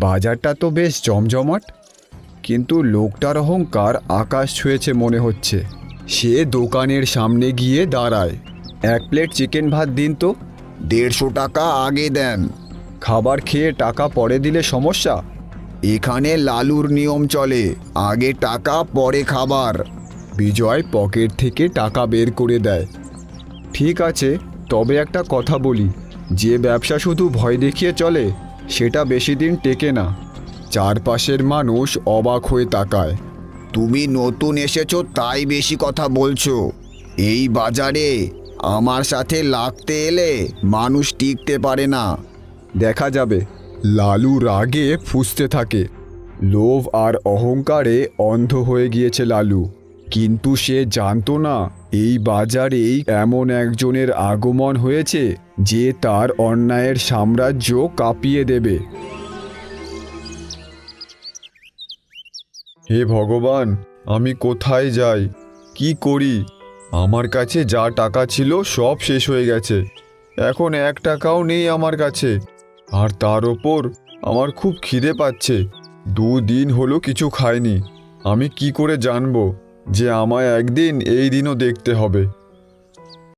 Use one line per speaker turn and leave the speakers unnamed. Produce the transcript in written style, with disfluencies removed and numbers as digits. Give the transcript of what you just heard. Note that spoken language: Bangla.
বাজারটা তো বেশ জমজমাট, কিন্তু লোকটার অহংকার আকাশ ছুঁয়েছে মনে হচ্ছে। সে দোকানের সামনে গিয়ে দাঁড়ায়। 1 প্লেট চিকেন ভাত দিন তো।
150 টাকা আগে দেন।
খাবার খেয়ে টাকা পরে দিলে সমস্যা?
এখানে লালুর নিয়ম চলে, আগে টাকা পরে খাবার।
বিজয় পকেট থেকে টাকা বের করে দেয়। ঠিক আছে, তবে একটা কথা বলি, যে ব্যবসা শুধু ভয় দেখিয়ে চলে সেটা বেশি দিন টেকে না। চারপাশের মানুষ অবাক হয়ে তাকায়।
তুমি নতুন এসেছো তাই বেশি কথা বলছো। এই বাজারে আমার সাথে লাগতে এলে মানুষ টিকতে পারে না।
দেখা যাবে। লালু রাগে ফুঁসতে থাকে। লোভ আর অহংকারে অন্ধ হয়ে গিয়েছে লালু, কিন্তু সে জানতো না এই বাজারেই এমন একজনের আগমন হয়েছে যে তার অন্যায়ের সাম্রাজ্য কাঁপিয়ে দেবে। হে ভগবান, আমি কোথায় যাই, কি করি? আমার কাছে যা টাকা ছিল সব শেষ হয়ে গেছে। এখন 1 টাকাও নেই আমার কাছে। আর তার ওপর আমার খুব খিদে পাচ্ছে। 2 দিন হলো কিছু খাইনি। আমি কি করে জানবো যে আমায় একদিন এই দিনও দেখতে হবে?